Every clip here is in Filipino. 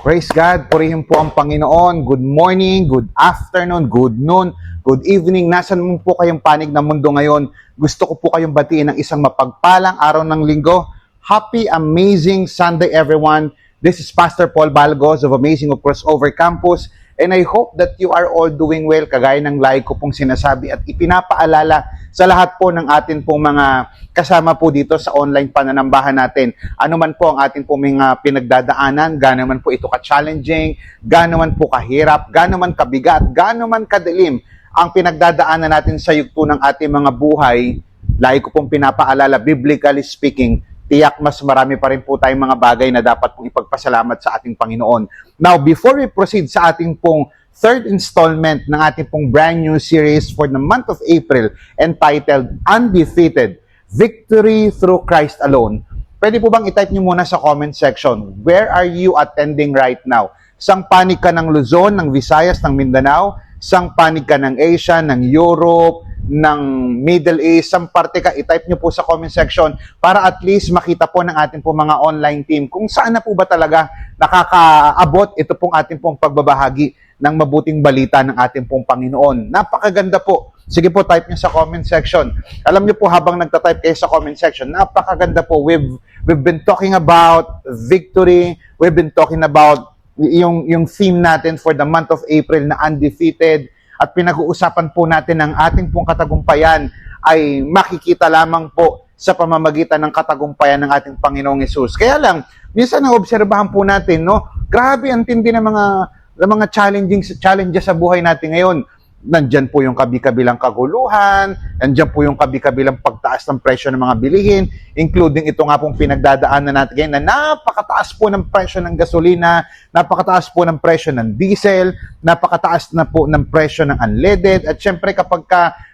Praise God, purihin po ang Panginoon. Good morning, good afternoon, good noon, good evening. Nasaan mo po kayong panig ng mundo ngayon? Gusto ko po kayong batiin ng isang mapagpalang araw ng linggo. Happy, amazing Sunday, everyone. This is Pastor Paul Balgos of Amazing of Crossover Campus. And I hope that you are all doing well, kagaya ng lagi ko pong sinasabi at ipinapaalala sa lahat po ng atin pong mga kasama po dito sa online pananambahan natin. Ano man po ang atin pong mga pinagdadaanan, gaano man po ito ka-challenging, gaano man po kahirap, gaano man kabigat, gaano man kadilim ang pinagdadaanan natin sa yugto ng ating mga buhay, lagi ko pong pinapaalala, biblically speaking, tiyak mas marami pa rin po tayong mga bagay na dapat pong ipagpasalamat sa ating Panginoon. Now, before we proceed sa ating pong third installment ng ating pong brand new series for the month of April entitled Undefeated, Victory Through Christ Alone, pwede po bang itype nyo muna sa comment section, where are you attending right now? Sang panig ka ng Luzon, ng Visayas, ng Mindanao, sang panig ka ng Asia, ng Europe, ng Middle East, sang parte ka, itype nyo po sa comment section para at least makita po ng ating po mga online team kung saan na po ba talaga nakakaabot ito pong ating pong pagbabahagi ng mabuting balita ng ating pong Panginoon. Napakaganda po. Sige po, type nyo sa comment section. Alam nyo po, habang nagtatype kayo sa comment section, napakaganda po. We've been talking about victory. We've been talking about yung theme natin for the month of April na undefeated. At pinag-uusapan po natin ang ating pong katagumpayan ay makikita lamang po sa pamamagitan ng katagumpayan ng ating Panginoong Hesus. Kaya lang, minsan naobserbahan po natin, no? Grabe ang tindi ng mga challenges sa buhay natin ngayon. Nandyan po yung kabi-kabilang kaguluhan, nandyan po yung kabi-kabilang pagtaas ng presyo ng mga bilihin, including ito nga pong pinagdadaanan natin ngayon na napakataas po ng presyo ng gasolina, napakataas po ng presyo ng diesel, napakataas na po ng presyo ng unleaded, at syempre kapag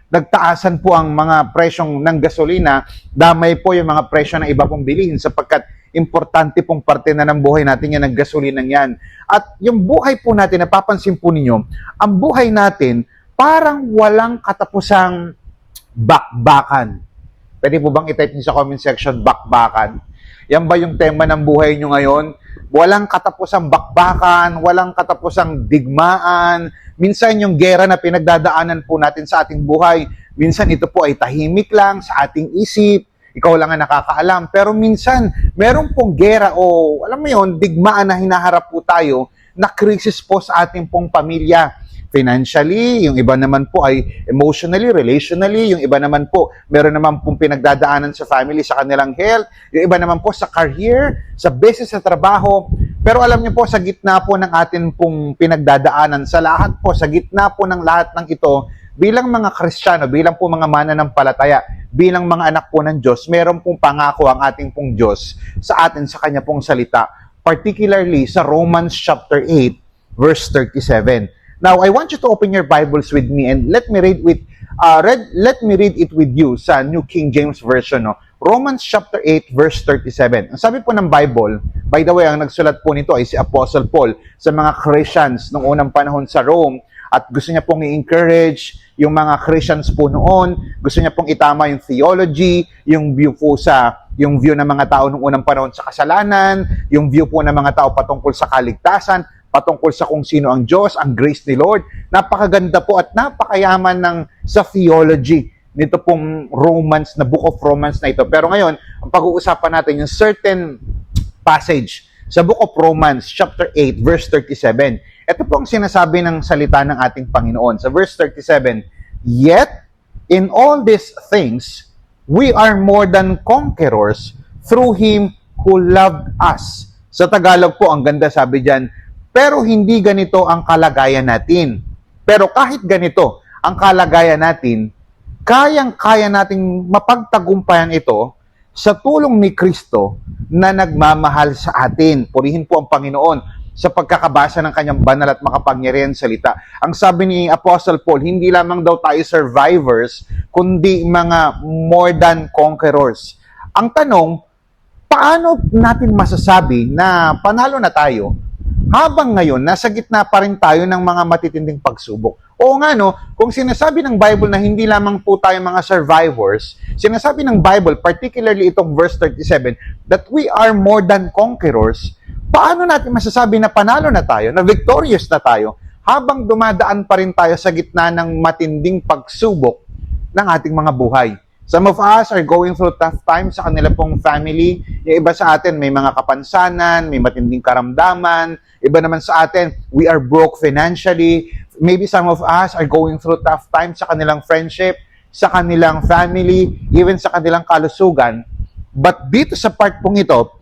nagtaasan po ang mga presyong ng gasolina, damay po yung mga presyo ng iba pong bilihin sapagkat importante pong parte na ng buhay natin yan, ng gasolina yan. At yung buhay po natin, napapansin po ninyo, ang buhay natin parang walang katapusang bakbakan. Pwede po bang itype niyo sa comment section, bakbakan? Yan ba yung tema ng buhay niyo ngayon? Walang katapusang bakbakan, walang katapusang digmaan. Minsan yung gera na pinagdadaanan po natin sa ating buhay, minsan ito po ay tahimik lang sa ating isip, ikaw lang ang nakakaalam. Pero minsan, meron pong gera o alam mo yun, digmaan na hinaharap po tayo na krisis po sa ating pong pamilya. Financially, yung iba naman po ay emotionally, relationally, yung iba naman po, meron naman pong pinagdadaanan sa family, sa kanilang health, yung iba naman po sa career, sa business, sa trabaho. Pero alam niyo po, sa gitna po ng atin pong pinagdadaanan, sa lahat po, sa gitna po ng lahat ng ito, bilang mga Kristiyano, bilang po mga mananampalataya, bilang mga anak po ng Diyos, meron pong pangako ang ating pong Diyos sa atin, sa Kanya pong salita, particularly sa Romans chapter 8, verse 37. Now, I want you to open your Bibles with me and let me read it with you sa New King James Version, no? Romans chapter 8 verse 37. Ang sabi po ng Bible, by the way, ang nagsulat po nito ay si Apostle Paul sa mga Christians noong unang panahon sa Rome, at gusto niya pong i-encourage yung mga Christians po noon, gusto niya pong itama yung theology, yung view ng mga tao noong unang panahon sa kasalanan, yung view po ng mga tao patungkol sa kaligtasan, patungkol sa kung sino ang Diyos, ang grace ni Lord. Napakaganda po at napakayaman sa theology nito pong Romans, na Book of Romans na ito. Pero ngayon, ang pag-uusapan natin yung certain passage sa Book of Romans, chapter 8, verse 37. Ito po ang sinasabi ng salita ng ating Panginoon. Sa verse 37, "Yet, in all these things, we are more than conquerors through Him who loved us." Sa Tagalog po, ang ganda sabi dyan, pero hindi ganito ang kalagayan natin. Pero kahit ganito ang kalagayan natin, kayang-kaya nating mapagtagumpayan ito sa tulong ni Kristo na nagmamahal sa atin. Purihin po ang Panginoon sa pagkakabasa ng kanyang banal at makapangyarihan salita. Ang sabi ni Apostle Paul, hindi lamang daw tayo survivors, kundi mga more than conquerors. Ang tanong, paano natin masasabi na panalo na tayo habang ngayon, nasa gitna pa rin tayo ng mga matitinding pagsubok? Oo nga, no? Kung sinasabi ng Bible na hindi lamang po tayo mga survivors, sinasabi ng Bible, particularly itong verse 37, that we are more than conquerors, Paano natin masasabi na panalo na tayo, na victorious na tayo, habang dumadaan pa rin tayo sa gitna ng matinding pagsubok ng ating mga buhay? Some of us are going through tough times sa kanila pong family. Yung iba sa atin may mga kapansanan, may matinding karamdaman. Iba naman sa atin, we are broke financially. Maybe some of us are going through tough times sa kanilang friendship, sa kanilang family, even sa kanilang kalusugan. But dito sa part pong ito,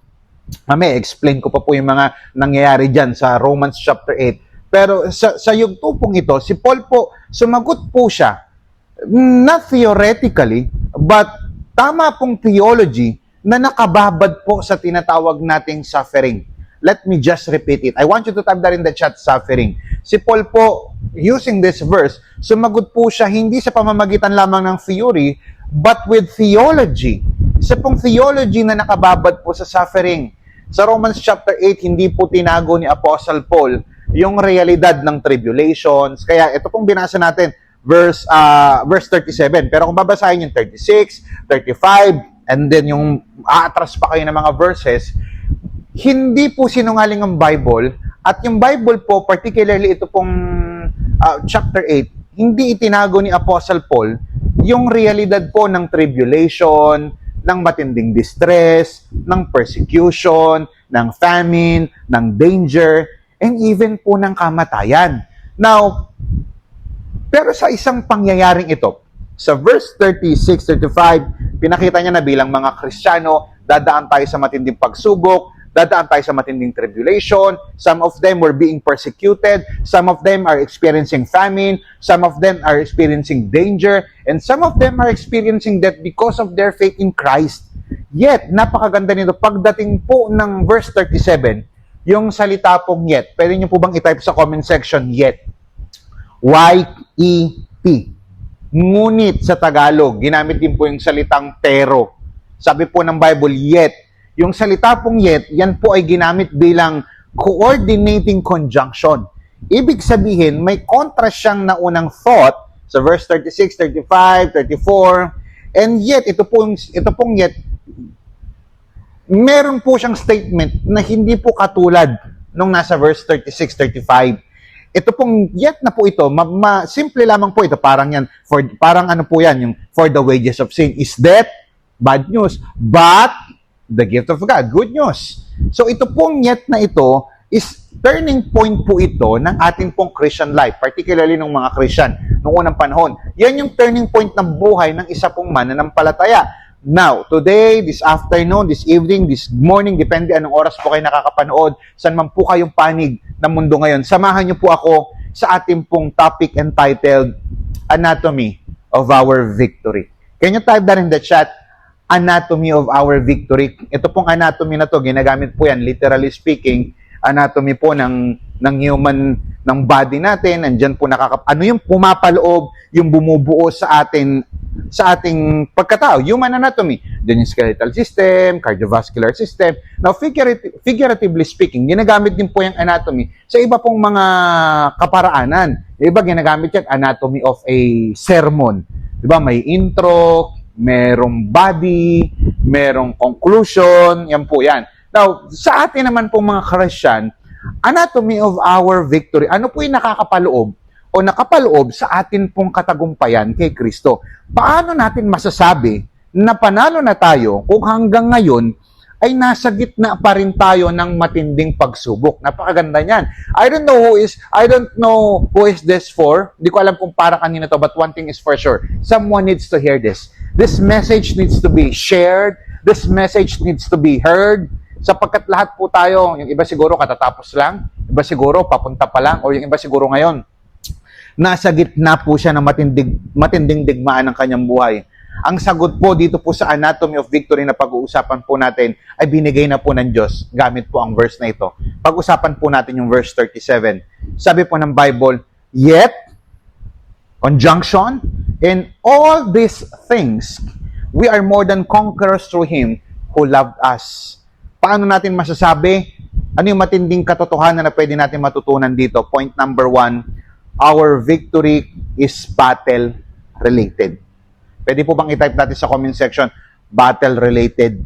explain ko pa po yung mga nangyayari dyan sa Romans chapter 8. Pero sa yugto pong ito, si Paul po, sumagot po siya, not theoretically, but tama pong theology na nakababad po sa tinatawag nating suffering. Let me just repeat it. I want you to type that in the chat, suffering. Si Paul po, using this verse, sumagot po siya hindi sa pamamagitan lamang ng theory, but with theology. Isa pong theology na nakababad po sa suffering. Sa Romans chapter 8, hindi po tinago ni Apostle Paul yung realidad ng tribulations. Kaya ito pong binasa natin, verse 37. Pero kung babasahin yung 36, 35, and then yung aatras pa kayo ng mga verses, hindi po sinungaling ang Bible. At yung Bible po, particularly ito pong chapter 8, hindi itinago ni Apostle Paul yung realidad po ng tribulation, ng matinding distress, ng persecution, ng famine, ng danger, and even po ng kamatayan. Now, pero sa isang pangyayaring ito, sa verse 36, 35, pinakita niya na bilang mga Kristiyano, dadaan tayo sa matinding pagsubok, dadaan tayo sa matinding tribulation. Some of them were being persecuted. Some of them are experiencing famine. Some of them are experiencing danger. And some of them are experiencing death because of their faith in Christ. Yet, napakaganda nito. Pagdating po ng verse 37, yung salita pong yet, pwede niyo po bang i-type sa comment section, yet? Y-E-T. Ngunit sa Tagalog, ginamit din po yung salitang pero. Sabi po ng Bible, yet. Yung salita pong yet, yan po ay ginamit bilang coordinating conjunction. Ibig sabihin, may contrast siyang naunang thought sa verse 36, 35, 34, and yet, ito pong yet, meron po siyang statement na hindi po katulad nung nasa verse 36, 35. Ito pong yet na po ito, simple lamang po ito, parang ano po yan, yung for the wages of sin is death, bad news, but the gift of God, good news. So ito pong yet na ito is turning point po ito ng ating pong Christian life, particularly ng mga Christian noong unang panahon. Yan yung turning point ng buhay ng isa pong mananampalataya. Now, today, this afternoon, this evening, this morning, depende anong oras po kayo nakakapanood, saan man po kayong panig ng mundo ngayon, samahan niyo po ako sa ating pong topic entitled Anatomy of Our Victory. Can you type that in the chat? Anatomy of our victory. Ito pong anatomy na to, ginagamit po yan, literally speaking, anatomy po ng human, ng body natin, andyan po ano yung pumapaloob, yung bumubuo sa ating pagkatao, human anatomy. Then yung skeletal system, cardiovascular system. Now, figuratively speaking, ginagamit din po yung anatomy sa iba pong mga kaparaanan. Iba ginagamit yan, anatomy of a sermon. Diba, may intro, merong body, merong conclusion, yan po yan. Now, sa atin naman pong mga Christian, anatomy of our victory, ano po yung nakakapaloob o nakapaloob sa atin pong katagumpayan kay Kristo? Paano natin masasabi na panalo na tayo kung hanggang ngayon ay nasa gitna pa rin tayo ng matinding pagsubok? Napakaganda niyan. I don't know who is this for. Hindi ko alam kung para kanina to, but one thing is for sure. Someone needs to hear this. This message needs to be shared. This message needs to be heard. Sapagkat lahat po tayo, yung iba siguro katatapos lang, iba siguro papunta pa lang, o yung iba siguro ngayon, nasa gitna po siya ng matinding digmaan ng kanyang buhay. Ang sagot po dito po sa Anatomy of Victory na pag-uusapan po natin ay binigay na po ng Diyos gamit po ang verse na ito. Pag-usapan po natin yung verse 37. Sabi po ng Bible, yet, conjunction, in all these things, we are more than conquerors through Him who loved us. Paano natin masasabi? Ano yung matinding katotohanan na pwede natin matutunan dito? Point number 1, our victory is battle-related. Pwede po bang i-type natin sa comment section, battle-related?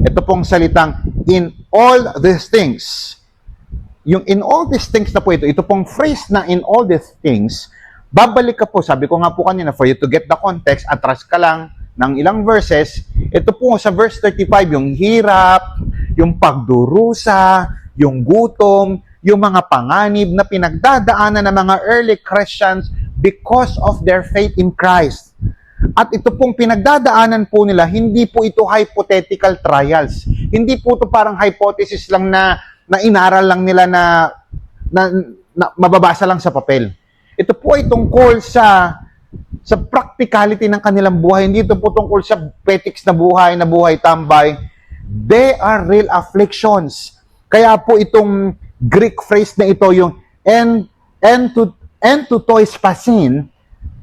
Ito pong salitang, in all these things, yung in all these things na po ito pong phrase na in all these things, babalik ka po, sabi ko nga po kanina, for you to get the context, atras ka lang ng ilang verses, ito po sa verse 35, yung hirap, yung pagdurusa, yung gutom, yung mga panganib na pinagdadaanan ng mga early Christians because of their faith in Christ. At ito pong pinagdadaanan po nila, hindi po ito hypothetical trials. Hindi po ito parang hypothesis lang na inaral lang nila na mababasa lang sa papel. Ito po ay tungkol sa practicality ng kanilang buhay. Hindi ito po tungkol sa petics na buhay tambay. They are real afflictions. Kaya po itong Greek phrase na ito, yung en to tois pasin,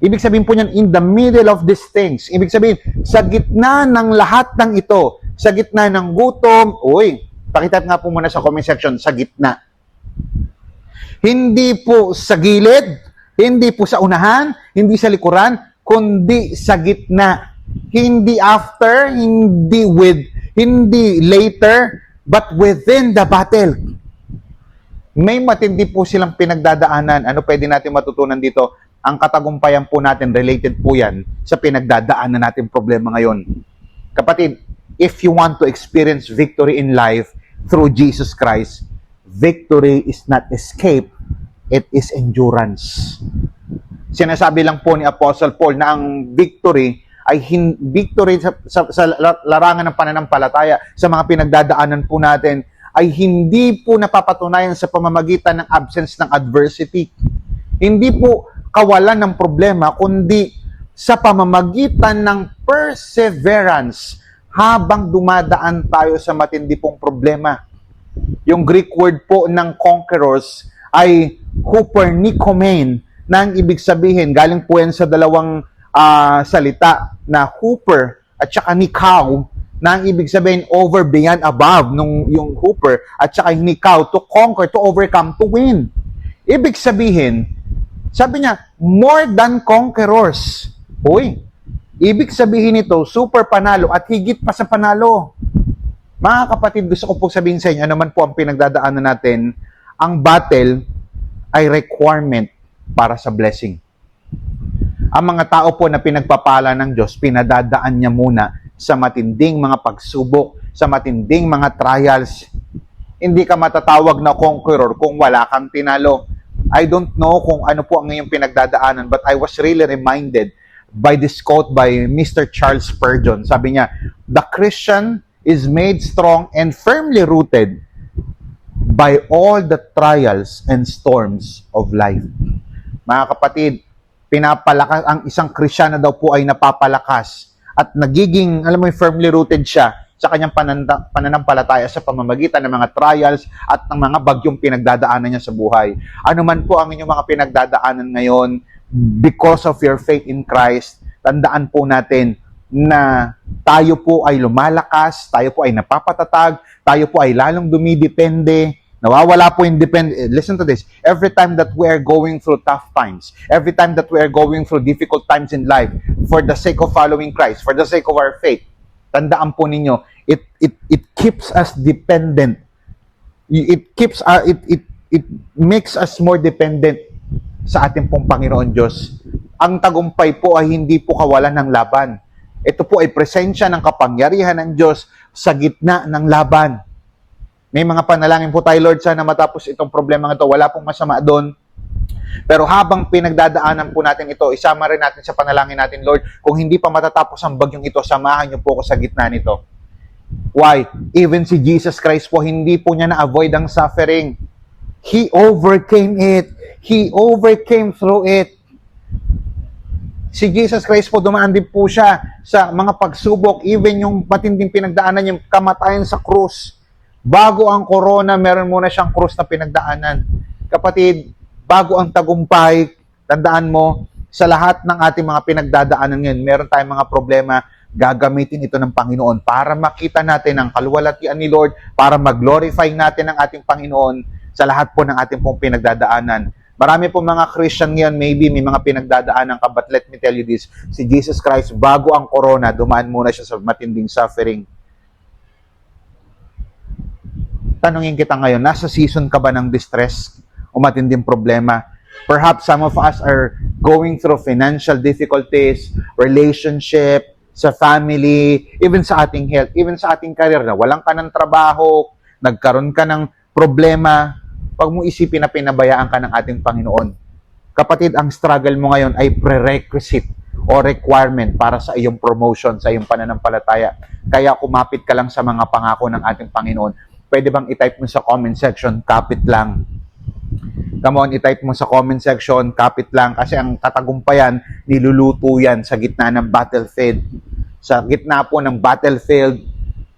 ibig sabihin po niyan, in the middle of these things. Ibig sabihin, sa gitna ng lahat ng ito, sa gitna ng gutom, pakitype nga po muna sa comment section, sa gitna. Hindi po sa gilid, hindi po sa unahan, hindi sa likuran, kundi sa gitna. Hindi after, hindi later, but within the battle. May matindi po silang pinagdadaanan. Ano pwede natin matutunan dito? Ang katagumpayan po natin, related po yan sa pinagdadaanan natin problema ngayon. Kapatid, if you want to experience victory in life through Jesus Christ, victory is not escape, it is endurance. Sinasabi lang po ni Apostle Paul na ang victory ay victory sa larangan ng pananampalataya, sa mga pinagdadaanan po natin, ay hindi po napapatunayan sa pamamagitan ng absence ng adversity. Hindi po kawalan ng problema, kundi sa pamamagitan ng perseverance habang dumadaan tayo sa matindi pong problema. Yung Greek word po ng conquerors ay hupernikomene, na ang ibig sabihin, galing po yan sa dalawang salita na hooper at saka nikao, na ang ibig sabihin over, beyond, above, yung hooper, at saka nikao, to conquer, to overcome, to win. Ibig sabihin, sabi niya, more than conquerors. Ibig sabihin nito, super panalo at higit pa sa panalo. Mga kapatid, gusto ko po sabihin sa inyo, ano man po ang pinagdadaanan natin, ang battle ay requirement para sa blessing. Ang mga tao po na pinagpapala ng Diyos, pinadadaan niya muna sa matinding mga pagsubok, sa matinding mga trials. Hindi ka matatawag na conqueror kung wala kang tinalo. I don't know kung ano po ang iyong pinagdadaanan, but I was really reminded by this quote by Mr. Charles Spurgeon. Sabi niya, the Christian is made strong and firmly rooted by all the trials and storms of life. Mga kapatid, pinapalakas, ang isang Kristiyano daw po ay napapalakas at nagiging, firmly rooted siya sa kanyang pananampalataya sa pamamagitan ng mga trials at ng mga bagyong pinagdadaanan niya sa buhay. Ano man po ang inyong mga pinagdadaanan ngayon, because of your faith in Christ, tandaan po natin na tayo po ay lumalakas, tayo po ay napapatatag, tayo po ay lalong dumidepende, nawawala po yung listen to this, every time that we are going through tough times, every time that we are going through difficult times in life, for the sake of following Christ, for the sake of our faith, tandaan po ninyo, it keeps us dependent. It makes us more dependent sa ating pong Panginoon Diyos. Ang tagumpay po ay hindi po kawalan ng laban. Ito po ay presensya ng kapangyarihan ng Diyos sa gitna ng laban. May mga panalangin po tayo, Lord, sana matapos itong problema ito. Wala pong masama doon. Pero habang pinagdadaanan po natin ito, isama rin natin sa panalangin natin, Lord, kung hindi pa matatapos ang bagyong ito, samahan niyo po ako sa gitna nito. Why? Even si Jesus Christ po, hindi po niya na-avoid ang suffering. He overcame it. He overcame through it. Si Jesus Christ po, dumaan din po siya sa mga pagsubok, even yung matinding pinagdaanan, yung kamatayan sa krus. Bago ang corona, meron muna siyang krus na pinagdaanan. Kapatid, bago ang tagumpay, tandaan mo, sa lahat ng ating mga pinagdadaanan ngayon, meron tayong mga problema, gagamitin ito ng Panginoon para makita natin ang kaluwalhatian ni Lord, para mag-glorify natin ang ating Panginoon sa lahat po ng ating pong pinagdadaanan. Marami po mga Christian ngayon, maybe may mga pinagdadaanan ka, but let me tell you this, si Jesus Christ, bago ang corona, dumaan muna siya sa matinding suffering. tanungin kita ngayon, nasa season ka ba ng distress o matinding problema? Perhaps some of us are going through financial difficulties, relationship, sa family, even sa ating health, even sa ating career na walang ka ng trabaho, nagkaroon ka ng problema, pag mo isipin na pinabayaan ka ng ating Panginoon. Kapatid, ang struggle mo ngayon ay prerequisite o requirement para sa iyong promotion, sa iyong pananampalataya. Kaya kumapit ka lang sa mga pangako ng ating Panginoon. Pwede bang i-type mo sa comment section, kapit lang. Come on, i-type mo sa comment section, kapit lang. Kasi ang katagumpayan, niluluto yan sa gitna ng battlefield. Sa gitna po ng battlefield.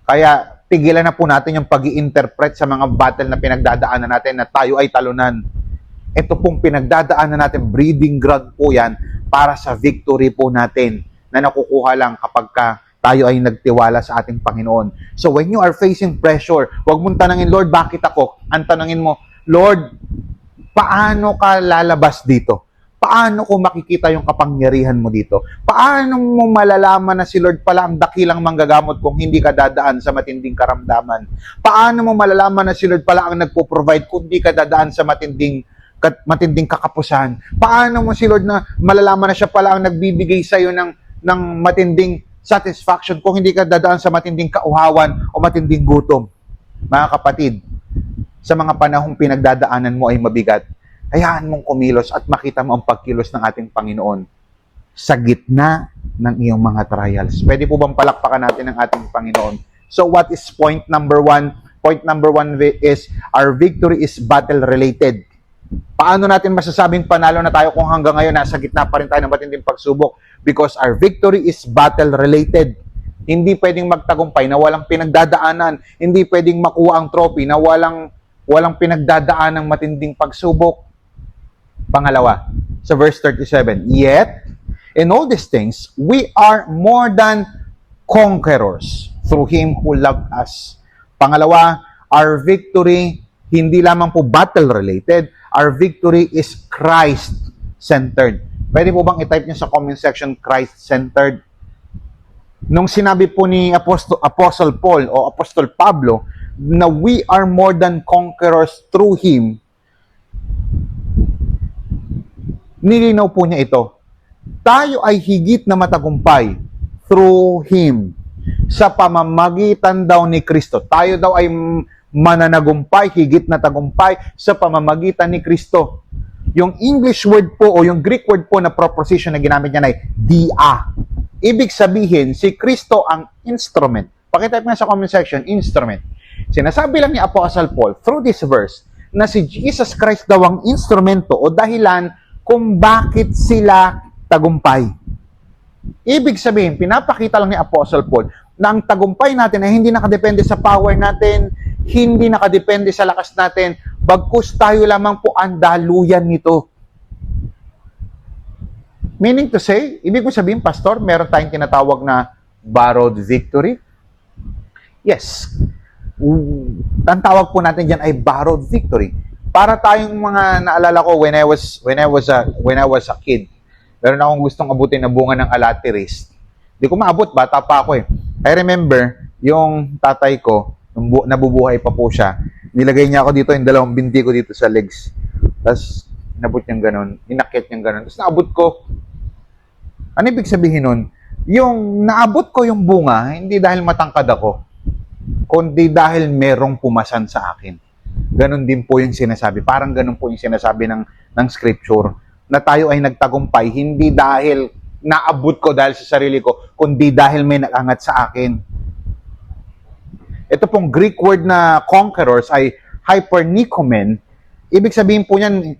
Kaya tigilan na po natin yung pag-i-interpret sa mga battle na pinagdadaanan natin na tayo ay talunan. Ito pong pinagdadaanan natin, breeding ground po yan para sa victory po natin na nakukuha lang kapag tayo ay nagtiwala sa ating Panginoon. So when you are facing pressure, huwag mong tanangin, Lord, bakit ako? Ang tanangin mo, Lord, paano ka lalabas dito? Paano ko makikita yung kapangyarihan mo dito? Paano mo malalaman na si Lord pala ang dakilang manggagamot kung hindi ka dadaan sa matinding karamdaman? Paano mo malalaman na si Lord pala ang nagpo-provide kung hindi ka dadaan sa matinding kakapusan? Paano mo si Lord na malalaman na siya pala ang nagbibigay sa iyo ng matinding satisfaction kung hindi ka dadaan sa matinding kauhawan o matinding gutom? Mga kapatid, sa mga panahong pinagdadaanan mo ay mabigat, hayaan mong kumilos at makita mo ang pagkilos ng ating Panginoon sa gitna ng iyong mga trials. Pwede po bang palakpakan natin ang ating Panginoon? So what is point number one? Point number one is our victory is battle-related. Paano natin masasabing panalo na tayo kung hanggang ngayon nasa gitna pa rin tayo ng matinding pagsubok? Because our victory is battle-related. Hindi pwedeng magtagumpay na walang pinagdadaanan. Hindi pwedeng makuha ang trophy na walang pinagdadaan ng matinding pagsubok. Pangalawa, sa verse 37, yet, in all these things, we are more than conquerors through Him who loved us. Pangalawa, our victory, hindi lamang po battle-related, our victory is Christ-centered. Pwede po bang i-type niyo sa comment section, Christ-centered? Nung sinabi po ni Apostle Paul o Apostol Pablo, na we are more than conquerors through Him, nilinaw po niya ito. Tayo ay higit na matagumpay through Him. Sa pamamagitan daw ni Kristo. Tayo daw ay mananagumpay, higit na tagumpay sa pamamagitan ni Kristo. Yung English word po o yung Greek word po na proposition na ginamit niya ay dia. Ibig sabihin, si Kristo ang instrument. Pakitype nga sa comment section, instrument. Sinasabi lang ni Apostle Paul through this verse na si Jesus Christ daw ang instrumento o dahilan kung bakit sila tagumpay. Ibig sabihin, pinapakita lang ni Apostle Paul na ang tagumpay natin ay hindi nakadepende sa power natin, hindi nakadepende sa lakas natin, bagkus tayo lamang po ang daluyan nito. Meaning to say, ibig ko sabihin, Pastor, meron tayong tinatawag na borrowed victory? Yes. Ang tawag po natin diyan ay borrowed victory. Para tayong mga naalala ko when I was a kid. Meron akong gustong abutin na bunga ng alateris. Hindi ko maabot, bata pa ako eh. I remember yung tatay ko, nabubuhay pa po siya. Nilagay niya ako dito, yung dalawang binti ko dito sa legs. Tapos nabot niyang ganun, inakit niyang ganun. Tapos naabot ko. Ano ibig sabihin nun? Yung naabot ko yung bunga, hindi dahil matangkad ako, kundi dahil merong pumasan sa akin. Ganon din po yung sinasabi. Parang ganon po yung sinasabi ng scripture. Na tayo ay nagtagumpay, hindi dahil naabot ko dahil sa sarili ko, kundi dahil may nagangat sa akin. Ito pong Greek word na conquerors ay hypernikomen. Ibig sabihin po niyan,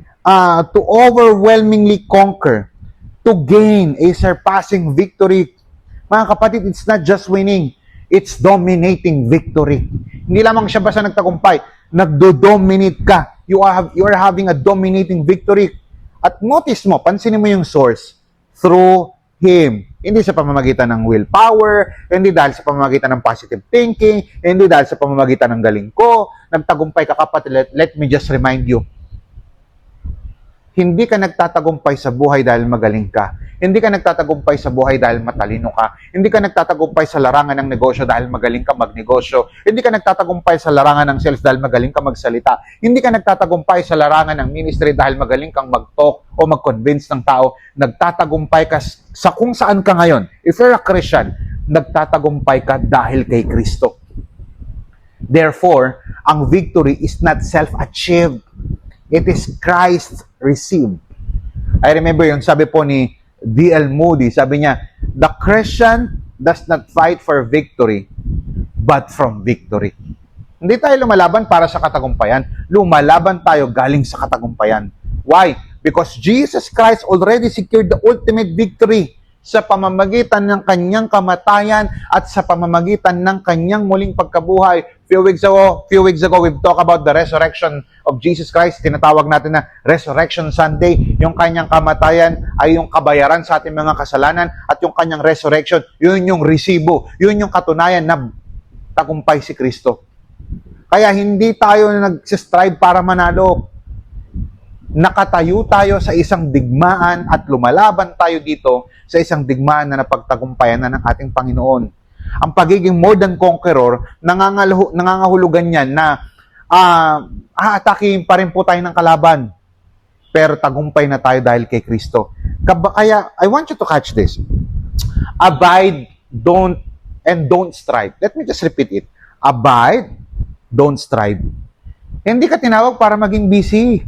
to overwhelmingly conquer, to gain a surpassing victory. Mga kapatid, it's not just winning. It's dominating victory. Hindi lamang siya basta nagtagumpay, nagdo-dominate ka. You are having a dominating victory. At notice mo, pansinin mo yung source. Through Him. Hindi sa pamamagitan ng willpower, hindi dahil sa pamamagitan ng positive thinking, hindi dahil sa pamamagitan ng galing ko. Nagtagumpay ka kapatid, let me just remind you. Hindi ka nagtatagumpay sa buhay dahil magaling ka. Hindi ka nagtatagumpay sa buhay dahil matalino ka. Hindi ka nagtatagumpay sa larangan ng negosyo dahil magaling ka magnegosyo. Hindi ka nagtatagumpay sa larangan ng sales dahil magaling ka magsalita. Hindi ka nagtatagumpay sa larangan ng ministry dahil magaling kang mag-talk o mag-convince ng tao. Nagtatagumpay ka sa kung saan ka ngayon. If you're a Christian, nagtatagumpay ka dahil kay Kristo. Therefore, ang victory is not self-achieved. It is Christ received. I remember yung sabi po ni D.L. Moody, sabi niya, the Christian does not fight for victory, but from victory. Hindi tayo lumalaban para sa katagumpayan. Lumalaban tayo galing sa katagumpayan. Why? Because Jesus Christ already secured the ultimate victory sa pamamagitan ng kanyang kamatayan at sa pamamagitan ng kanyang muling pagkabuhay. Few weeks ago, we've talked about the resurrection of Jesus Christ. Tinatawag natin na Resurrection Sunday. Yung kanyang kamatayan ay yung kabayaran sa ating mga kasalanan at yung kanyang resurrection, yun yung resibo. Yun yung katunayan na tagumpay si Kristo. Kaya hindi tayo nag-strive para manalo. Nakatayo tayo sa isang digmaan at lumalaban tayo dito sa isang digmaan na napagtagumpayan na ng ating Panginoon. Ang pagiging more than conqueror, nangangahulugan yan na aatakihin pa rin po tayo ng kalaban. Pero tagumpay na tayo dahil kay Kristo. Kaya, I want you to catch this. Abide, don't strive. Let me just repeat it. Abide, don't strive. Hindi ka tinawag para maging busy.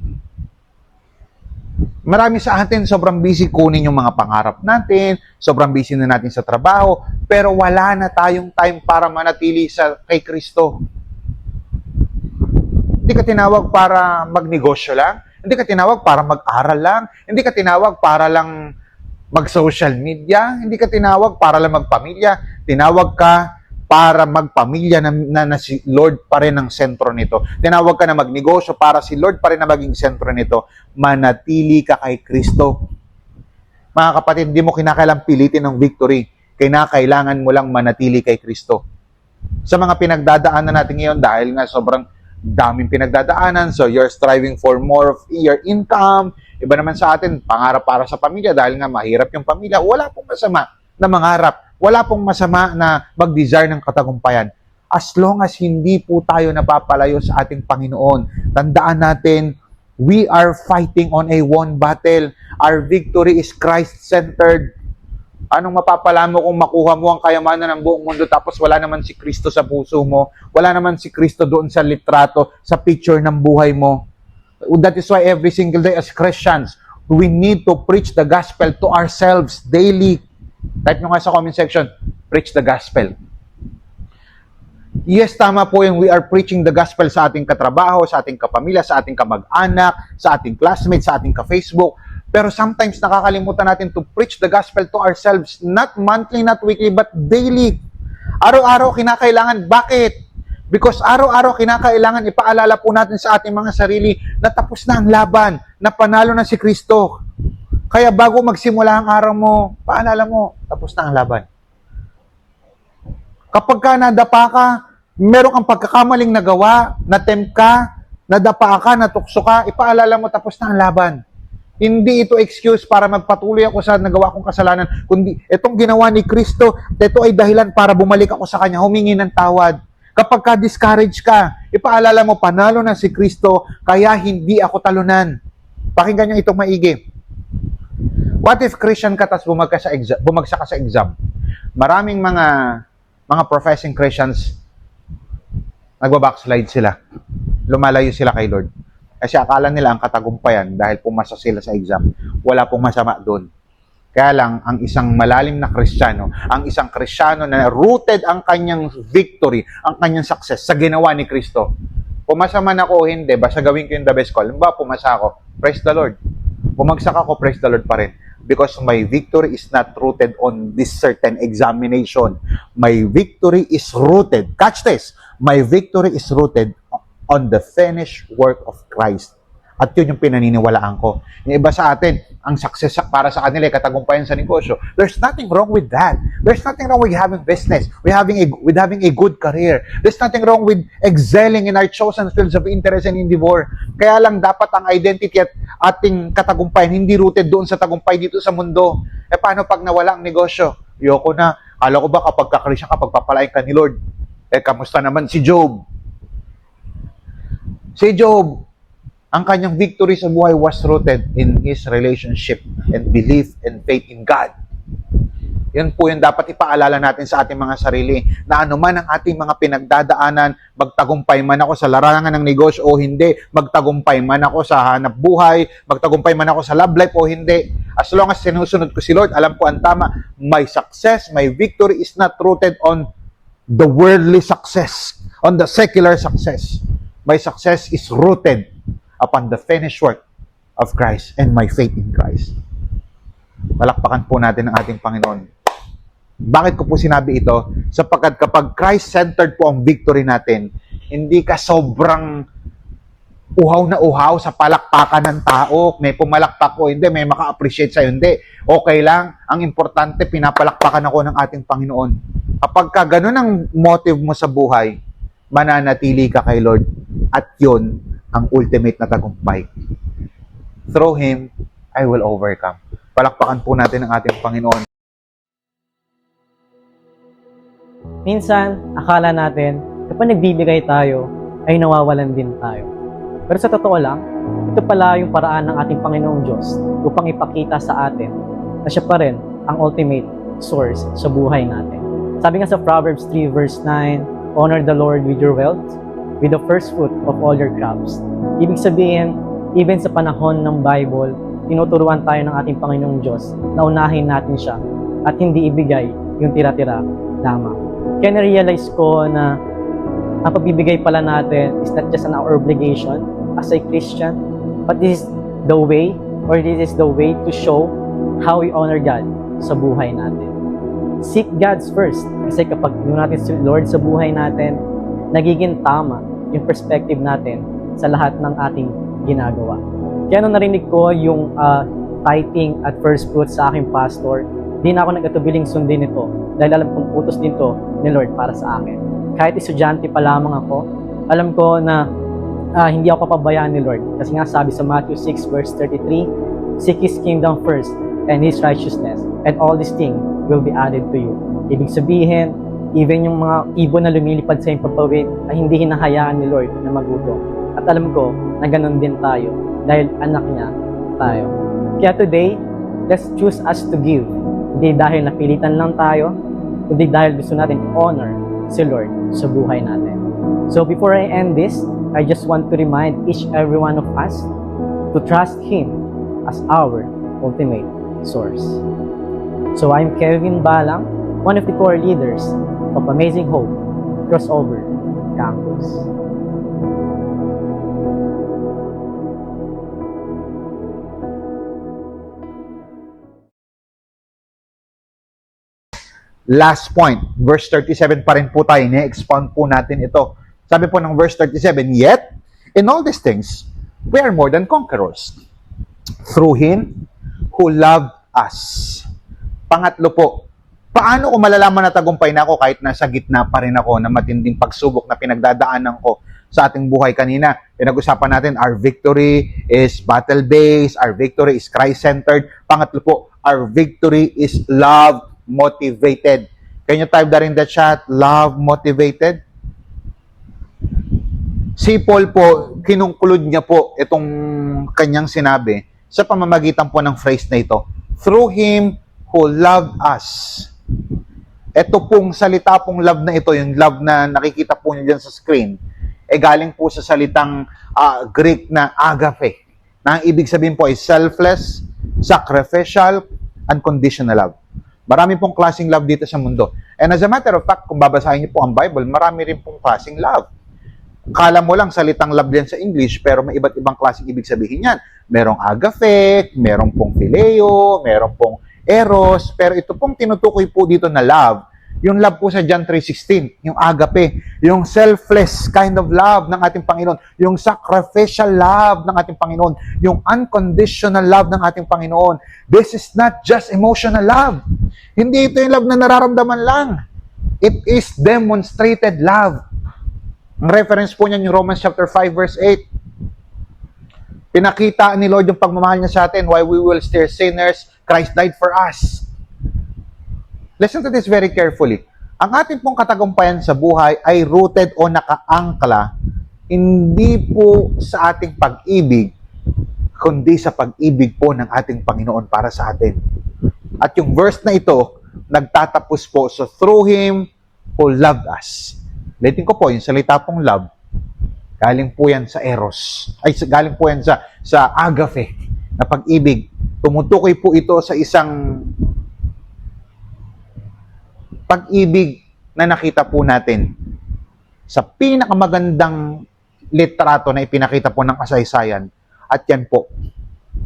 Marami sa atin, sobrang busy kunin yung mga pangarap natin, sobrang busy na natin sa trabaho, pero wala na tayong time para manatili kay Kristo. Hindi ka tinawag para magnegosyo lang, hindi ka tinawag para mag-aral lang, hindi ka tinawag para lang mag-social media, hindi ka tinawag para lang magpamilya, tinawag ka para magpamilya na si Lord pa rin ang sentro nito. Tinawag ka na magnegosyo para si Lord pa rin na maging sentro nito. Manatili ka kay Kristo. Mga kapatid, hindi mo kinakailangang pilitin ng victory. Kinakailangan mo lang manatili kay Kristo. Sa mga pinagdadaanan natin ngayon, dahil nga sobrang daming pinagdadaanan, so you're striving for more of your income. Iba naman sa atin, pangarap para sa pamilya, dahil nga mahirap yung pamilya. Wala pong masama na mangarap. Wala pong masama na mag-desire ng katagumpayan. As long as hindi po tayo napapalayo sa ating Panginoon, tandaan natin, we are fighting on a one battle. Our victory is Christ-centered. Anong mapapala mo kung makuha mo ang kayamanan ng buong mundo tapos wala naman si Kristo sa puso mo? Wala naman si Kristo doon sa litrato, sa picture ng buhay mo. That is why every single day as Christians, we need to preach the gospel to ourselves daily. Type nyo nga sa comment section, preach the gospel. Yes, tama po yung we are preaching the gospel sa ating katrabaho, sa ating kapamilya, sa ating kamag-anak, sa ating classmates, sa ating ka-Facebook. Pero sometimes nakakalimutan natin to preach the gospel to ourselves, not monthly, not weekly, but daily. Araw-araw kinakailangan. Bakit? Because araw-araw kinakailangan ipaalala po natin sa ating mga sarili na tapos na ang laban, na panalo na si Kristo. Kaya bago magsimula ang araw mo, paalala mo, tapos na ang laban. Kapag ka nadapa ka, meron kang pagkakamaling nagawa, natempt ka, nadapa ka, natukso ka, ipaalala mo, tapos na ang laban. Hindi ito excuse para magpatuloy ako sa nagawa kong kasalanan, kundi itong ginawa ni Kristo, ito ay dahilan para bumalik ako sa Kanya, humingi ng tawad. Kapag ka-discourage ka, ipaalala mo, panalo na si Kristo, kaya hindi ako talunan. Pakinggan niyo itong maigi. What if Christian ka tas bumagsak ka sa exam? Maraming mga professing Christians nagba-backslide sila. Lumalayo sila kay Lord. Kasi akala nila ang katagumpayan dahil pumasa sila sa exam. Wala pong masama doon. Kaya lang, ang isang malalim na Kristiyano, ang isang Kristiyano na rooted ang kanyang victory, ang kanyang success sa ginawa ni Kristo. Pumasa man ako o hindi, basta gawin ko yung the best call. Ba, pumasa ako, praise the Lord. Bumagsak ako, praise the Lord pa rin. Because my victory is not rooted on this certain examination. My victory is rooted, catch this, my victory is rooted on the finished work of Christ. At yun yung pinaniniwalaan ko. Yung iba sa atin, ang success para sa kanila ay katagumpayan sa negosyo. There's nothing wrong with that. There's nothing wrong with having business, with having a good career. There's nothing wrong with excelling in our chosen fields of interest and endeavor. Kaya lang dapat ang identity at ating katagumpayan hindi rooted doon sa tagumpay dito sa mundo. Paano pag nawala ang negosyo? Yoko na. Kala ko ba kapag kakrisya ka, pagpapalain ka ni Lord? Kamusta naman si Job? Si Job, ang kanyang victory sa buhay was rooted in his relationship and belief and faith in God. Yan po yung dapat ipaalala natin sa ating mga sarili, na anuman ang ating mga pinagdadaanan, magtagumpay man ako sa larangan ng negosyo o hindi, magtagumpay man ako sa hanap buhay, magtagumpay man ako sa love life o hindi, as long as sinusunod ko si Lord, alam ko ang tama, my success, my victory is not rooted on the worldly success, on the secular success. My success is rooted upon the finished work of Christ and my faith in Christ. Palakpakan po natin ang ating Panginoon. Bakit ko po sinabi ito? Sapagkat kapag Christ-centered po ang victory natin, hindi ka sobrang uhaw na uhaw sa palakpakan ng tao. May pumalakpak o hindi, may maka-appreciate sa'yo, hindi. Okay lang. Ang importante, pinapalakpakan ako ng ating Panginoon. Kapag ka ganun ang motive mo sa buhay, mananatili ka kay Lord. At yun, ang ultimate na tagumpay. Through Him, I will overcome. Palakpakan po natin ang ating Panginoon. Minsan, akala natin, kapag nagbibigay tayo, ay nawawalan din tayo. Pero sa totoo lang, ito pala yung paraan ng ating Panginoong Diyos upang ipakita sa atin na siya pa rin ang ultimate source sa buhay natin. Sabi nga sa Proverbs 3 verse 9, honor the Lord with your wealth, with the first fruit of all your crops. Ibig sabihin, even sa panahon ng Bible, tinuturuan tayo ng ating Panginoong Diyos na unahin natin siya at hindi ibigay yung tira-tira lamang. Kaya na-realize ko na ang pagbibigay pala natin is not just an obligation as a Christian, but this is the way, or this is the way to show how we honor God sa buhay natin. Seek God's first. Kasi kapag yun natin si Lord sa buhay natin, nagiging tama yung perspective natin sa lahat ng ating ginagawa. Kaya nung narinig ko yung tithing at first fruits sa aking pastor, di na ako nagkatubiling sundin ito dahil alam kong utos din to ni Lord para sa akin. Kahit estudyante pa lamang ako, alam ko na hindi ako papabayaan ni Lord. Kasi nga sabi sa Matthew 6 verse 33, seek His kingdom first and His righteousness, and all these things will be added to you. Ibig sabihin, even yung mga ibon na lumilipad sa iyong papawid ay hindi hinahayaan ni Lord na magutom. At alam ko na ganun din tayo dahil anak niya tayo. Kaya today, let's choose us to give. Hindi dahil napilitan lang tayo, kundi dahil gusto natin honor si Lord sa buhay natin. So before I end this, I just want to remind each every one of us to trust Him as our ultimate source. So I'm Kevin Balang, one of the core leaders of Amazing Hope Crossover Campus. Last point, verse 37 pa rin po tayo, ni-expound po natin ito. Sabi po ng verse 37, yet, in all these things, we are more than conquerors through Him who loved us. Pangatlo po, paano ko malalaman na tagumpay na ako kahit nasa gitna pa rin ako na matinding pagsubok na pinagdadaanan ko sa ating buhay kanina? Pinag-usapan natin, our victory is battle-based, our victory is Christ-centered. Pangatlo po, our victory is love-motivated. Can you type that in the chat? Love-motivated? Si Paul po, kinungkulod niya po itong kanyang sinabi sa pamamagitan po ng phrase na ito. Through Him who loved us. Ito pong salita pong love na ito, yung love na nakikita po niyo dyan sa screen, galing po sa salitang Greek na agape. Na ang ibig sabihin po ay selfless, sacrificial, unconditional love. Marami pong klaseng love dito sa mundo. And as a matter of fact, kung babasahin niyo po ang Bible, marami rin pong klaseng love. Kala mo lang salitang love yan sa English, pero may iba't ibang klaseng ibig sabihin yan. Merong agape, merong pong phileo, merong pong eros, pero ito pong tinutukoy po dito na love, Yung love po sa John 3:16, yung agape, yung selfless kind of love ng ating Panginoon, yung sacrificial love ng ating Panginoon, yung unconditional love ng ating Panginoon. This is not just emotional love. Hindi ito yung love na nararamdaman lang. It is demonstrated love. Ang reference po niyan yung Romans chapter 5 verse 8. Pinakita ni Lord yung pagmamahal niya sa atin. While we will still sinners, Christ died for us. Listen to this very carefully. Ang ating pong katagumpayan sa buhay ay rooted o nakaangkla hindi po sa ating pag-ibig, kundi sa pag-ibig po ng ating Panginoon para sa atin. At yung verse na ito, nagtatapos po, so through Him who loved us. Ulitin ko po, yung salita pong love, galing po yan sa eros. Galing po yan sa agape, na pag-ibig. Tumutukoy po ito sa isang pag-ibig na nakita po natin sa pinakamagandang litrato na ipinakita po ng kasaysayan. At yan po,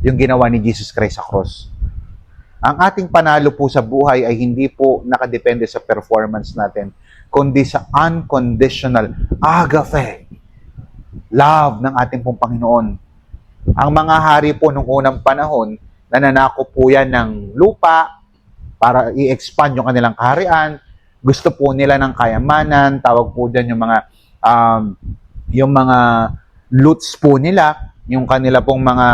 yung ginawa ni Jesus Christ sa cross. Ang ating panalo po sa buhay ay hindi po nakadepende sa performance natin, kundi sa unconditional agape love ng ating pong Panginoon. Ang mga hari po nung unang panahon, nananako po yan ng lupa para i-expand yung kanilang kaharian. Gusto po nila ng kayamanan, tawag po dyan yung mga loots po nila, yung kanila pong mga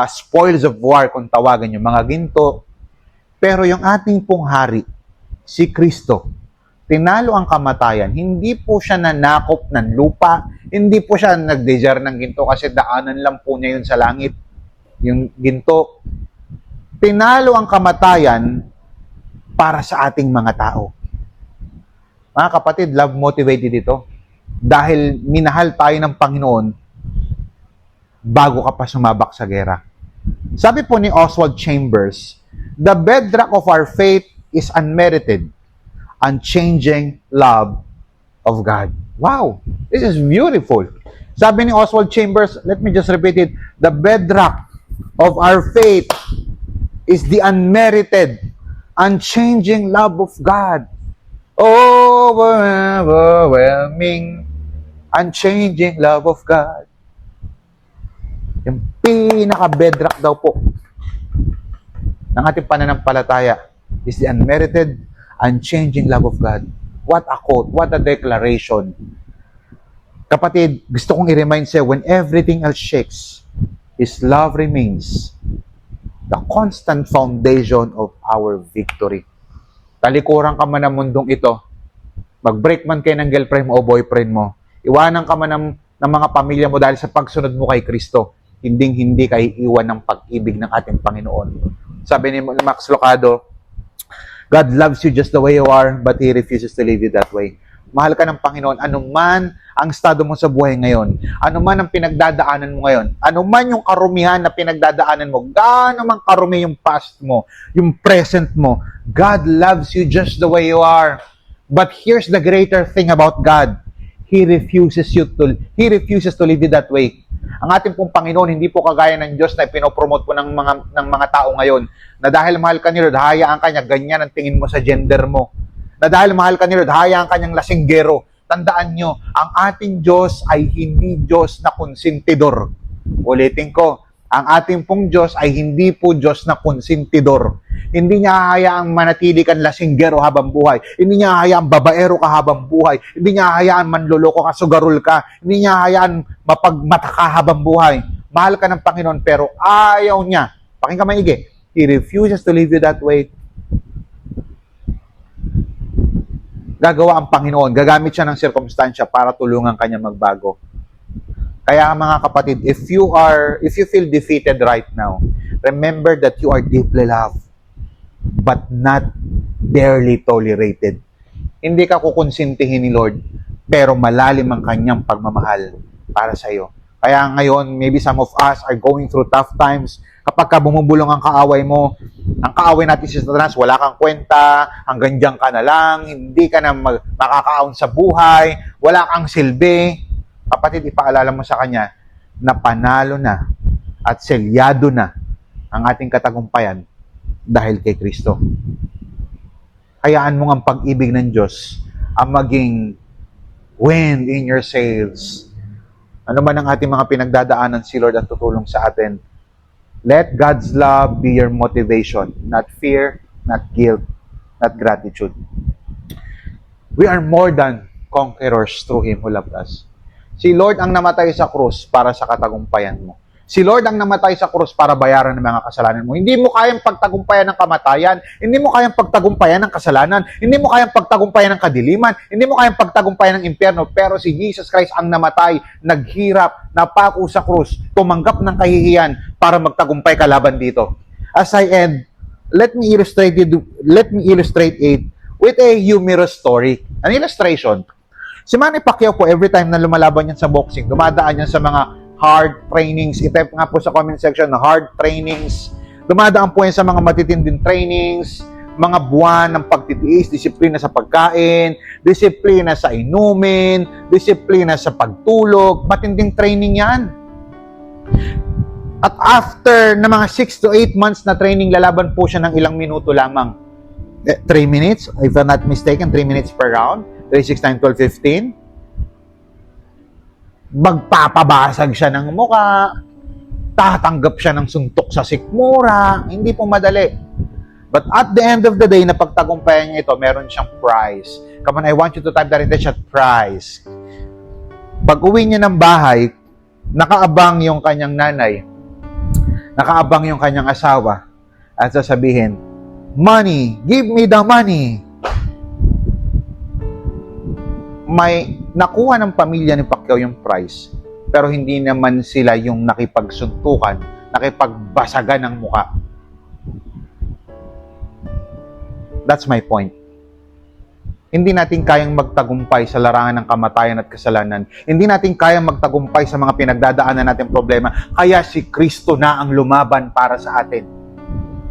spoils of war kung tawagan yung mga ginto. Pero yung ating pong hari, si Kristo, tinalo ang kamatayan. Hindi po siya nanakop ng lupa, hindi po siya nagdejar ng ginto kasi daanan lang po niya yun sa langit. Yung ginto, tinalo ang kamatayan para sa ating mga tao. Mga kapatid, love motivated ito. Dahil minahal tayo ng Panginoon bago ka pa sumabak sa gera. Sabi po ni Oswald Chambers, the bedrock of our faith is unmerited, unchanging love of God. Wow! This is beautiful. Sabi ni Oswald Chambers, let me just repeat it, the bedrock of our faith is the unmerited, unchanging love of God. Overwhelming, unchanging love of God. Yung pinaka-bedrock daw po ng ating pananampalataya is the unmerited, unchanging love of God. What a quote, what a declaration. Kapatid, gusto kong i-remind sa'yo, when everything else shakes, His love remains the constant foundation of our victory. Talikuran ka man ng mundong ito, mag-break man kayo ng girlfriend mo o boyfriend mo, iwanan ka man ng mga pamilya mo dahil sa pagsunod mo kay Kristo, hindi ka iiwan ng pag-ibig ng ating Panginoon. Sabi ni Max Lucado, God loves you just the way you are, but He refuses to leave you that way. Mahal ka ng Panginoon, anuman ang estado mo sa buhay ngayon, anuman ang pinagdadaanan mo ngayon, anuman yung karumihan na pinagdadaanan mo, gaano man karumi yung past mo, yung present mo, God loves you just the way you are. But here's the greater thing about God. He refuses to leave you that way. Ang ating pong Panginoon, hindi po kagaya ng Diyos na pinopromote po ng mga tao ngayon, na dahil mahal ka ni Lord, hayaan ka niya, ganyan ang tingin mo sa gender mo. Na dahil mahal ka ni Lord, hayaan ka niyang lasinggero. Tandaan nyo, ang ating Diyos ay hindi Diyos na konsentidor. Ulitin ko, ang ating pong Diyos ay hindi po Diyos na konsentidor. Hindi niya hahayaang manatili kang lasinggero habang buhay. Hindi niya hahayaang babaero ka habang buhay. Hindi niya hahayaan manloloko ka, sugarol ka. Hindi niya hahayaan mapagmata ka habang buhay. Mahal ka ng Panginoon pero ayaw niya. Pakinggan maigi. He refuses to leave you that way. Gagawa ang Panginoon. Gagamit siya ng sirkumstansya para tulungan kanya magbago. Kaya mga kapatid, if you feel defeated right now, remember that you are deeply loved, but not barely tolerated. Hindi ka kukonsintihin ni Lord, pero malalim ang kanyang pagmamahal para sa iyo. Kaya ngayon, maybe some of us are going through tough times. Kapag ka bumubulong ang kaaway mo, ang kaaway natin si Satanas, wala kang kwenta, hanggang diyan ka na lang, hindi ka na makakaon sa buhay, wala kang silbi. Kapatid, ipaalala mo sa kanya na panalo na at selyado na ang ating katagumpayan dahil kay Kristo. Hayaan mo ang pag-ibig ng Diyos ang maging wind in your sails. Ano man ang ating mga pinagdadaanan, si Lord ang tutulong sa atin. Let God's love be your motivation, not fear, not guilt, not gratitude. We are more than conquerors through Him who loved us. Si Lord ang namatay sa krus para sa katagumpayan mo. Si Lord ang namatay sa krus para bayaran ng mga kasalanan mo. Hindi mo kayang pagtagumpayan ng kamatayan. Hindi mo kayang pagtagumpayan ng kasalanan. Hindi mo kayang pagtagumpayan ng kadiliman. Hindi mo kayang pagtagumpayan ng impyerno. Pero si Jesus Christ ang namatay, naghirap, napako sa krus, tumanggap ng kahihiyan para magtagumpay kalaban dito. As I end, let me illustrate it with a humorous story. An illustration. Si Manny Pacquiao po, every time na lumalaban yan sa boxing, dumadaan yan sa mga hard trainings. I-type nga po sa comment section na hard trainings. Dumadaan po yan sa mga matitinding trainings, mga buwan ng pagtitiis, disiplina sa pagkain, disiplina sa inumin, disiplina sa pagtulog. Matinding training yan. At after na mga 6 to 8 months na training, lalaban po siya ng ilang minuto lamang. 3 minutes, if I'm not mistaken, 3 minutes per round. 3, 6, 9, 12, 15. Magpapabasag siya ng muka, tatanggap siya ng suntok sa sikmura, hindi po madali. But at the end of the day, na pagtagumpayan niya ito, meron siyang prize. Come on, I want you to type that in the chat, prize. Pag uwi niya ng bahay, nakaabang yung kanyang nanay, nakaabang yung kanyang asawa, at sasabihin, money, give me the money. May nakuha ng pamilya ni Pacquiao yung prize, pero hindi naman sila yung nakipagsuntukan, nakipagbasagan ng muka. That's my point. Hindi natin kayang magtagumpay sa larangan ng kamatayan at kasalanan. Hindi natin kayang magtagumpay sa mga pinagdadaanan natin problema. Kaya si Kristo na ang lumaban para sa atin.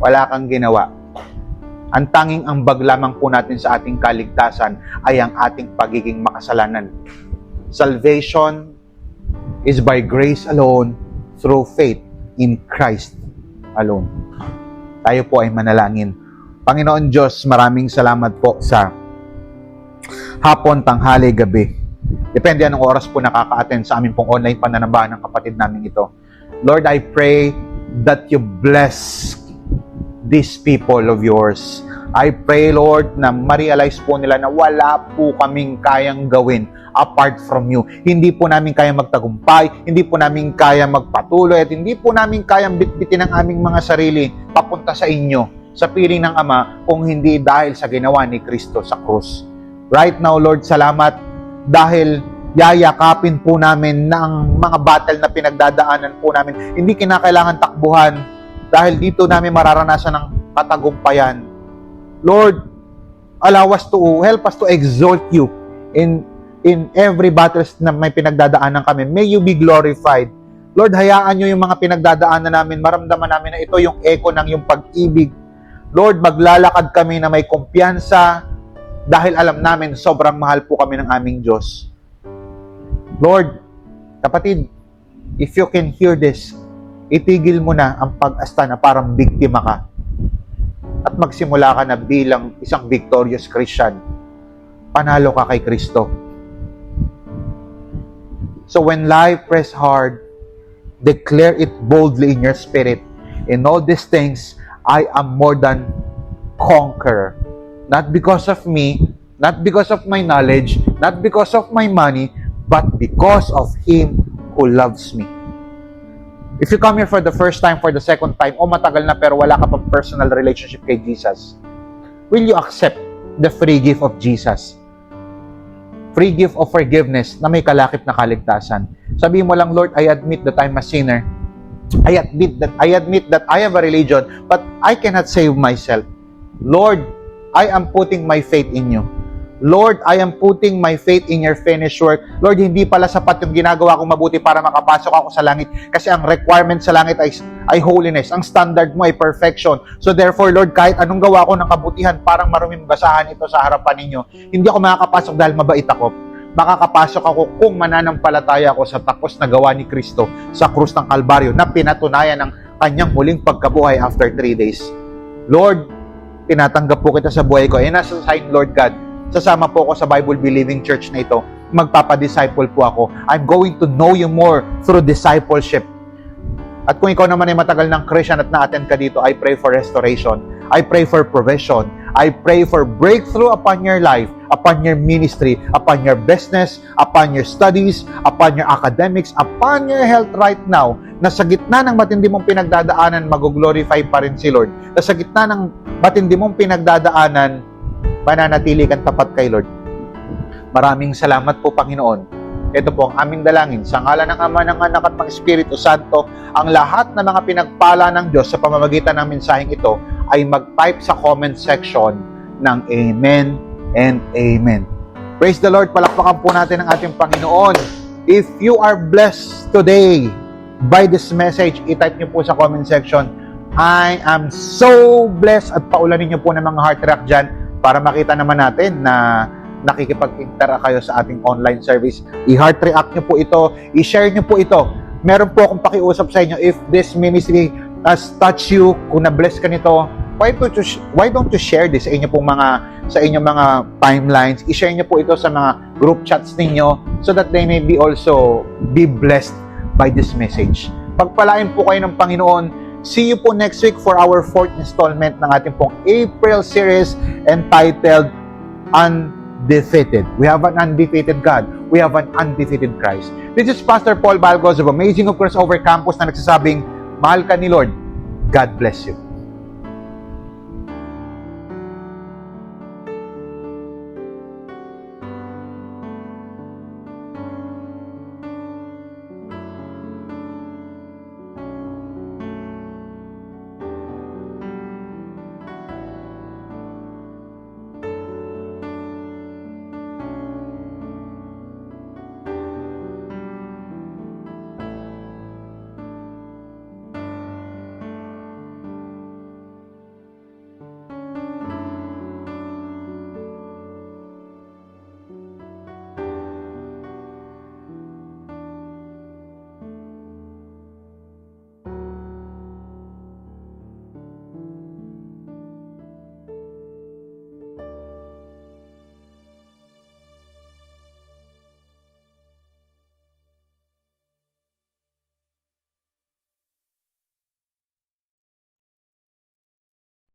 Wala kang ginawa. Ang tanging ambag lamang po natin sa ating kaligtasan ay ang ating pagiging makasalanan. Salvation is by grace alone, through faith in Christ alone. Tayo po ay manalangin. Panginoon Diyos, maraming salamat po sa hapon, tanghali, gabi. Depende anong oras po nakaka-attend sa amin pong online pananambahan ng kapatid namin ito. Lord, I pray that you bless these people of yours. I pray, Lord, na ma-realize po nila na wala po kaming kayang gawin apart from you. Hindi po namin kayang magtagumpay, hindi po namin kayang magpatuloy, at hindi po namin kayang bitbitin ang aming mga sarili papunta sa inyo, sa piling ng Ama, kung hindi dahil sa ginawa ni Kristo sa krus. Right now, Lord, salamat dahil yayakapin po namin na ang mga battle na pinagdadaanan po namin. Hindi kinakailangan takbuhan, dahil dito namin mararanasan ng katagumpayan. Lord, help us to exalt you in every battles na may pinagdadaanan kami. May you be glorified. Lord, hayaan nyo yung mga pinagdadaanan namin, maramdaman namin na ito yung echo ng yung pag-ibig. Lord, maglalakad kami na may kumpiyansa dahil alam namin sobrang mahal po kami ng aming Diyos. Lord, kapatid, if you can hear this, itigil mo na ang pag-asta na parang biktima ka at magsimula ka na bilang isang victorious Christian. Panalo ka kay Kristo. So when life press hard, declare it boldly in your spirit. In all these things, I am more than conqueror. Not because of me, not because of my knowledge, not because of my money, but because of Him who loves me. If you come here for the first time, for the second time, o matagal na pero wala ka pang personal relationship kay Jesus, will you accept the free gift of Jesus? Free gift of forgiveness na may kalakip na kaligtasan. Sabihin mo lang, Lord, I admit that I'm a sinner. I admit that I have a religion, but I cannot save myself. Lord, I am putting my faith in you. Lord, I am putting my faith in your finished work. Lord, hindi pala sapat yung ginagawa kong mabuti para makapasok ako sa langit. Kasi ang requirement sa langit ay holiness. Ang standard mo ay perfection. So therefore, Lord, kahit anong gawa ko ng kabutihan, parang maruming basahan ito sa harapan ninyo, hindi ako makakapasok dahil mabait ako. Makakapasok ako kung mananampalataya ako sa tapos na gawa ni Kristo sa krus ng Kalbaryo na pinatunayan ng kanyang muling pagkabuhay after 3 days. Lord, tinatanggap po kita sa buhay ko. And as a sign, Lord God, sasama po ako sa Bible Believing Church na ito. Magpapadisciple po ako. I'm going to know you more through discipleship. At kung ikaw naman ay matagal ng Christian at na-attend ka dito, I pray for restoration. I pray for provision. I pray for breakthrough upon your life, upon your ministry, upon your business, upon your studies, upon your academics, upon your health right now, na sa gitna ng matindi mong pinagdadaanan, mag-glorify pa rin si Lord. Na sa gitna ng matindi mong pinagdadaanan, mananatili kang tapat kay Lord. Maraming salamat po, Panginoon. Ito po ang aming dalangin. Sa ngalan ng Ama, ng Anak at ng Espiritu Santo, ang lahat ng mga pinagpala ng Diyos sa pamamagitan ng mensaheng ito ay mag-type sa comment section ng Amen and Amen. Praise the Lord. Palakpakan po natin ang ating Panginoon. If you are blessed today by this message, i-type nyo po sa comment section, I am so blessed, at paulanin nyo po ng mga heart react dyan para makita naman natin na nakikipag-interact kayo sa ating online service. I-heart react nyo po ito, i-share nyo po ito. Meron po akong pakiusap sa inyo, if this ministry has touched you, kung na-bless ka nito, why don't you share this sa inyong mga timelines? I-share nyo po ito sa mga group chats ninyo so that they may be also be blessed by this message. Pagpalain po kayo ng Panginoon. See you po next week for our 4th installment ng ating pong April series entitled Undefeated. We have an undefeated God. We have an undefeated Christ. This is Pastor Paul Balgos of Amazing of Crossover Campus na nagsasabing, mahal ka ni Lord. God bless you.